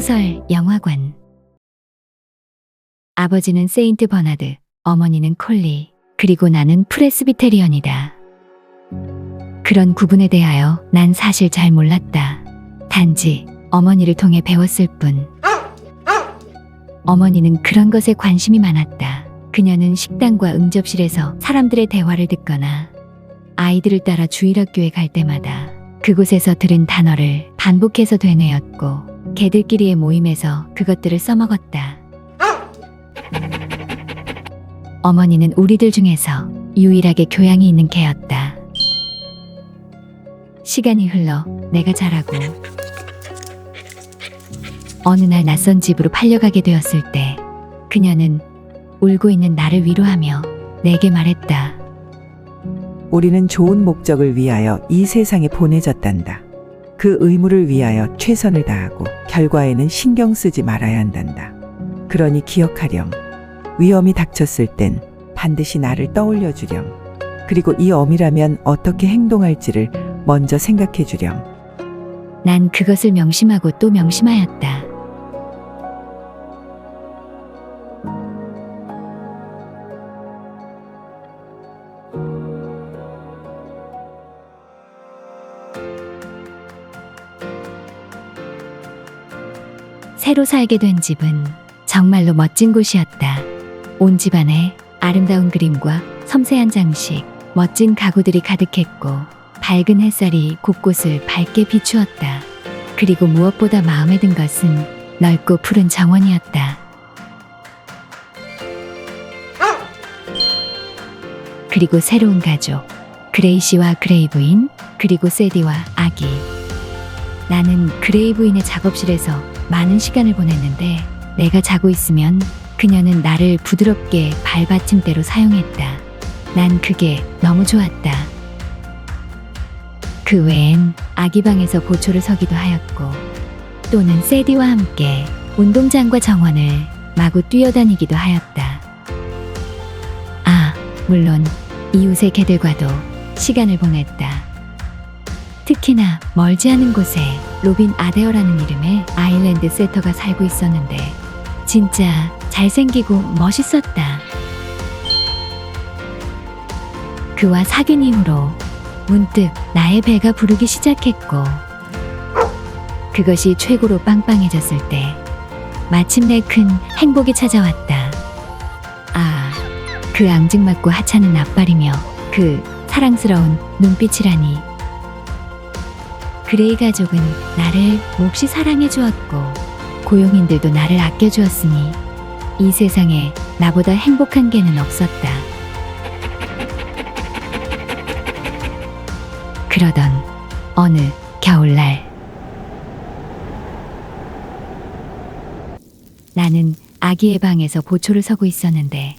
소설 영화관. 아버지는 세인트 버나드, 어머니는 콜리, 그리고 나는 프레스비테리언이다. 그런 구분에 대하여 난 사실 잘 몰랐다. 단지 어머니를 통해 배웠을 뿐. 어머니는 그런 것에 관심이 많았다. 그녀는 식당과 응접실에서 사람들의 대화를 듣거나 아이들을 따라 주일학교에 갈 때마다 그곳에서 들은 단어를 반복해서 되뇌었고 개들끼리의 모임에서 그것들을 써먹었다. 어머니는 우리들 중에서 유일하게 교양이 있는 개였다. 시간이 흘러 내가 자라고 어느 날 낯선 집으로 팔려가게 되었을 때 그녀는 울고 있는 나를 위로하며 내게 말했다. 우리는 좋은 목적을 위하여 이 세상에 보내졌단다. 그 의무를 위하여 최선을 다하고 결과에는 신경 쓰지 말아야 한단다. 그러니 기억하렴. 위험이 닥쳤을 땐 반드시 나를 떠올려 주렴. 그리고 이 엄이라면 어떻게 행동할지를 먼저 생각해 주렴. 난 그것을 명심하고 또 명심하였다. 새로 살게 된 집은 정말로 멋진 곳이었다. 온 집안에 아름다운 그림과 섬세한 장식, 멋진 가구들이 가득했고 밝은 햇살이 곳곳을 밝게 비추었다. 그리고 무엇보다 마음에 든 것은 넓고 푸른 정원이었다. 그리고 새로운 가족, 그레이시와 그레이 부인, 그리고 세디와 아기. 나는 그레이 부인의 작업실에서 많은 시간을 보냈는데 내가 자고 있으면 그녀는 나를 부드럽게 발받침대로 사용했다. 난 그게 너무 좋았다. 그 외엔 아기 방에서 보초를 서기도 하였고 또는 세디와 함께 운동장과 정원을 마구 뛰어다니기도 하였다. 아, 물론 이웃의 개들과도 시간을 보냈다. 특히나 멀지 않은 곳에 로빈 아데어라는 이름의 아일랜드 세터가 살고 있었는데 진짜 잘생기고 멋있었다. 그와 사귄 이후로 문득 나의 배가 부르기 시작했고 그것이 최고로 빵빵해졌을 때 마침내 큰 행복이 찾아왔다. 아, 그 앙증맞고 하찮은 앞발이며 그 사랑스러운 눈빛이라니. 그레이 가족은 나를 몹시 사랑해 주었고 고용인들도 나를 아껴 주었으니 이 세상에 나보다 행복한 개는 없었다. 그러던 어느 겨울날 나는 아기의 방에서 보초를 서고 있었는데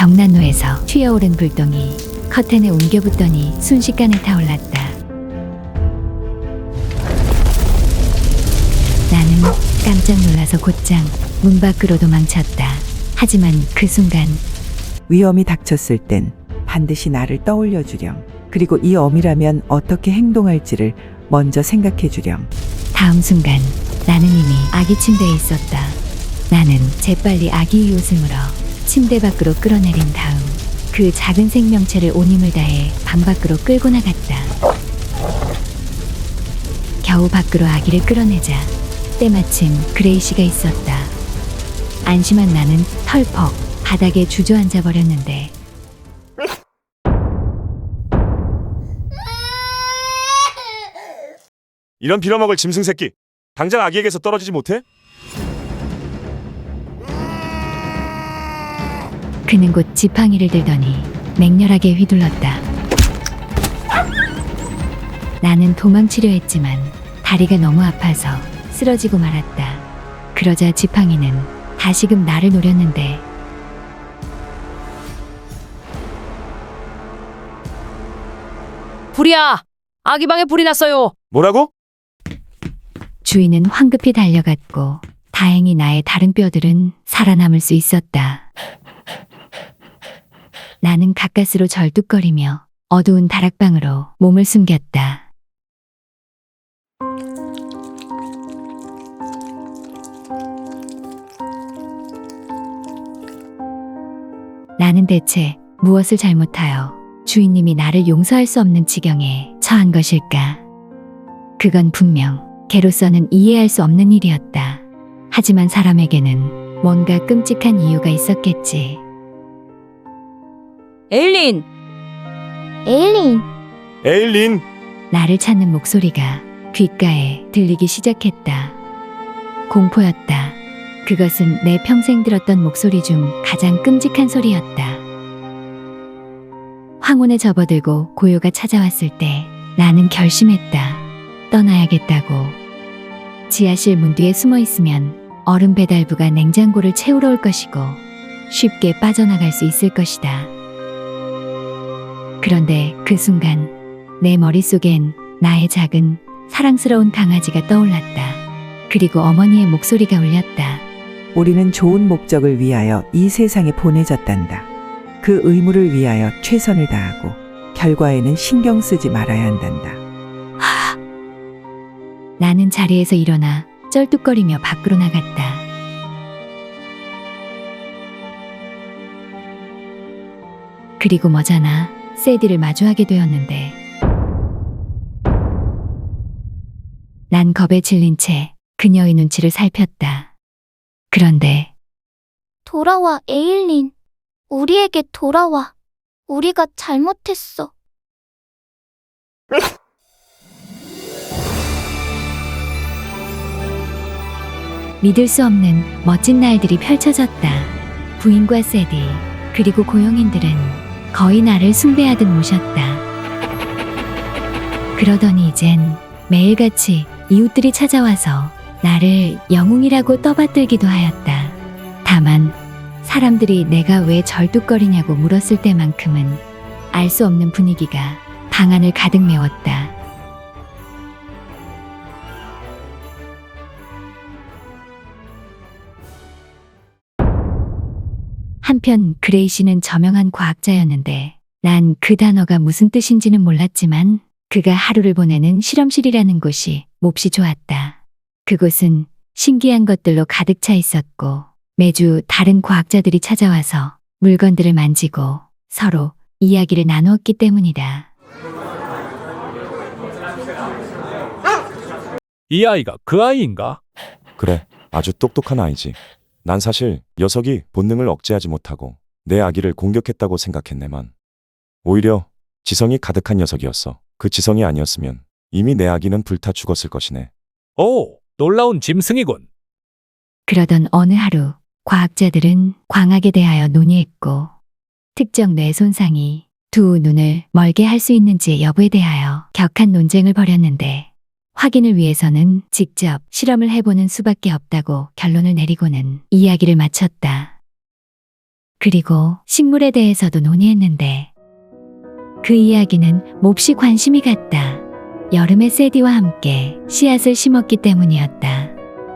벽난로에서 튀어오른 불똥이 커튼에 옮겨붙더니 순식간에 타올랐다. 나는 깜짝 놀라서 곧장 문 밖으로 도망쳤다. 하지만 그 순간 위험이 닥쳤을 땐 반드시 나를 떠올려 주렴. 그리고 이 엄이라면 어떻게 행동할지를 먼저 생각해 주렴. 다음 순간 나는 이미 아기 침대에 있었다. 나는 재빨리 아기 옷을 물어 침대 밖으로 끌어내린 다음 그 작은 생명체를 온 힘을 다해 방 밖으로 끌고 나갔다. 겨우 밖으로 아기를 끌어내자 때마침 그레이시가 있었다. 안심한 나는 털퍽 바닥에 주저앉아 버렸는데 이런 빌어먹을 짐승 새끼, 당장 아기에게서 떨어지지 못해? 그는 곧 지팡이를 들더니 맹렬하게 휘둘렀다. 나는 도망치려 했지만 다리가 너무 아파서 쓰러지고 말았다. 그러자 지팡이는 다시금 나를 노렸는데 불이야! 아기 방에 불이 났어요! 뭐라고? 주인은 황급히 달려갔고 다행히 나의 다른 뼈들은 살아남을 수 있었다. 나는 가까스로 절뚝거리며 어두운 다락방으로 몸을 숨겼다. 나는 대체 무엇을 잘못하여 주인님이 나를 용서할 수 없는 지경에 처한 것일까? 그건 분명 개로서는 이해할 수 없는 일이었다. 하지만 사람에게는 뭔가 끔찍한 이유가 있었겠지. 에일린! 에일린, 에일린, 나를 찾는 목소리가 귓가에 들리기 시작했다. 공포였다. 그것은 내 평생 들었던 목소리 중 가장 끔찍한 소리였다. 황혼에 접어들고 고요가 찾아왔을 때 나는 결심했다. 떠나야겠다고. 지하실 문 뒤에 숨어 있으면 얼음 배달부가 냉장고를 채우러 올 것이고 쉽게 빠져나갈 수 있을 것이다. 그런데 그 순간 내 머릿속엔 나의 작은 사랑스러운 강아지가 떠올랐다. 그리고 어머니의 목소리가 울렸다. 우리는 좋은 목적을 위하여 이 세상에 보내졌단다. 그 의무를 위하여 최선을 다하고 결과에는 신경 쓰지 말아야 한단다. 나는 자리에서 일어나 쩔뚝거리며 밖으로 나갔다. 그리고 머지않아 세디를 마주하게 되었는데 난 겁에 질린 채 그녀의 눈치를 살폈다. 그런데 돌아와, 에일린. 우리에게 돌아와. 우리가 잘못했어. 믿을 수 없는 멋진 날들이 펼쳐졌다. 부인과 세디, 그리고 고용인들은 거의 나를 숭배하듯 모셨다. 그러더니 이젠 매일같이 이웃들이 찾아와서 나를 영웅이라고 떠받들기도 하였다. 다만 사람들이 내가 왜 절뚝거리냐고 물었을 때만큼은 알 수 없는 분위기가 방 안을 가득 메웠다. 한편 그레이시는 저명한 과학자였는데 난 그 단어가 무슨 뜻인지는 몰랐지만 그가 하루를 보내는 실험실이라는 곳이 몹시 좋았다. 그곳은 신기한 것들로 가득 차 있었고 매주 다른 과학자들이 찾아와서 물건들을 만지고 서로 이야기를 나누었기 때문이다. 이 아이가 그 아이인가? 그래, 아주 똑똑한 아이지. 난 사실 녀석이 본능을 억제하지 못하고 내 아기를 공격했다고 생각했네만. 오히려 지성이 가득한 녀석이었어. 그 지성이 아니었으면 이미 내 아기는 불타 죽었을 것이네. 오, 놀라운 짐승이군. 그러던 어느 하루 과학자들은 광학에 대하여 논의했고 특정 뇌 손상이 두 눈을 멀게 할 수 있는지 여부에 대하여 격한 논쟁을 벌였는데 확인을 위해서는 직접 실험을 해보는 수밖에 없다고 결론을 내리고는 이야기를 마쳤다. 그리고 식물에 대해서도 논의했는데 그 이야기는 몹시 관심이 갔다. 여름에 세디와 함께 씨앗을 심었기 때문이었다.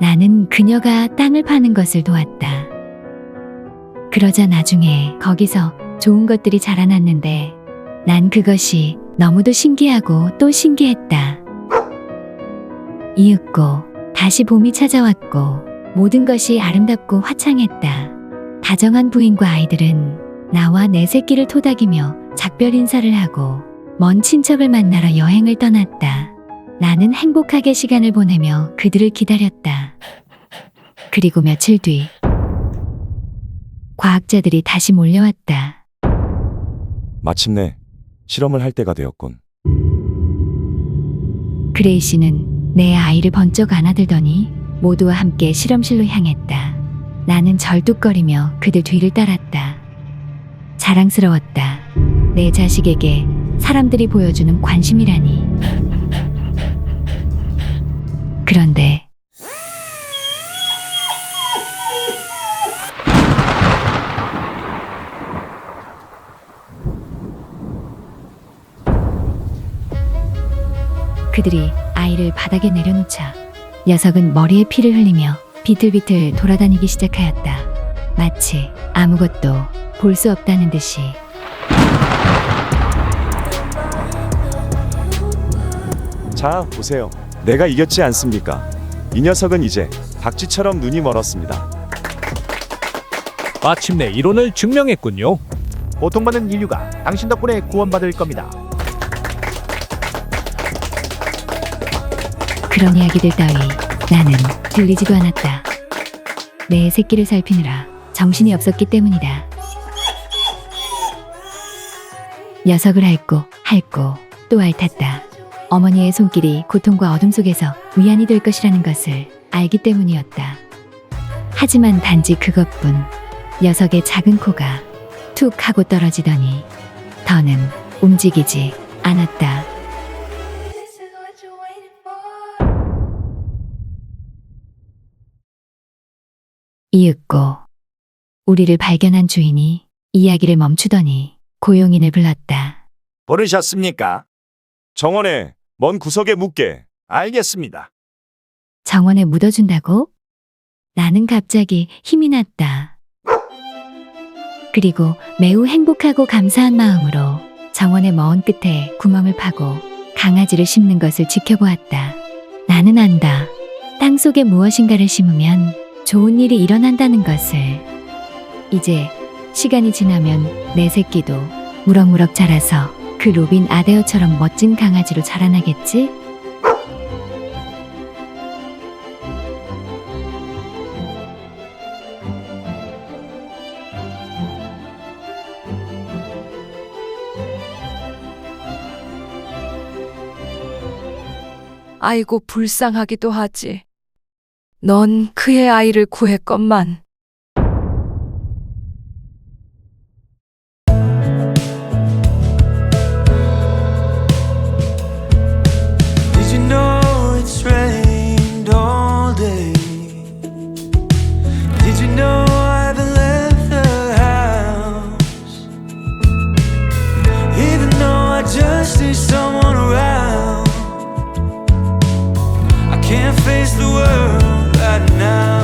나는 그녀가 땅을 파는 것을 도왔다. 그러자 나중에 거기서 좋은 것들이 자라났는데 난 그것이 너무도 신기하고 또 신기했다. 이윽고 다시 봄이 찾아왔고 모든 것이 아름답고 화창했다. 다정한 부인과 아이들은 나와 내 새끼를 토닥이며 작별 인사를 하고 먼 친척을 만나러 여행을 떠났다. 나는 행복하게 시간을 보내며 그들을 기다렸다. 그리고 며칠 뒤 과학자들이 다시 몰려왔다. 마침내 실험을 할 때가 되었군. 그레이시는 내 아이를 번쩍 안아들더니 모두와 함께 실험실로 향했다. 나는 절뚝거리며 그들 뒤를 따랐다. 자랑스러웠다. 내 자식에게 사람들이 보여주는 관심이라니. 그런데 그들이 아이를 바닥에 내려놓자 녀석은 머리에 피를 흘리며 비틀비틀 돌아다니기 시작하였다. 마치 아무것도 볼 수 없다는 듯이. 자, 보세요. 내가 이겼지 않습니까? 이 녀석은 이제 박쥐처럼 눈이 멀었습니다. 마침내 이론을 증명했군요. 고통받는 인류가 당신 덕분에 구원받을 겁니다. 그런 이야기들 따위 나는 들리지도 않았다. 내 새끼를 살피느라 정신이 없었기 때문이다. 녀석을 핥고 또 핥았다. 어머니의 손길이 고통과 어둠 속에서 위안이 될 것이라는 것을 알기 때문이었다. 하지만 단지 그것뿐. 녀석의 작은 코가 툭 하고 떨어지더니 더는 움직이지 않았다. 이윽고 우리를 발견한 주인이 이야기를 멈추더니 고용인을 불렀다. 부르셨습니까? 정원에 먼 구석에 묻게. 알겠습니다. 정원에 묻어준다고? 나는 갑자기 힘이 났다. 그리고 매우 행복하고 감사한 마음으로 정원의 먼 끝에 구멍을 파고 강아지를 심는 것을 지켜보았다. 나는 안다. 땅속에 무엇인가를 심으면 좋은 일이 일어난다는 것을. 이제 시간이 지나면 내 새끼도 무럭무럭 자라서 그 로빈 아데어처럼 멋진 강아지로 자라나겠지? 아이고 불쌍하기도 하지. 넌 그의 아이를 구했건만. Did you know it's rained all day? Did you know I haven't left the house? Even though I just need someone around, I can't face the world right now.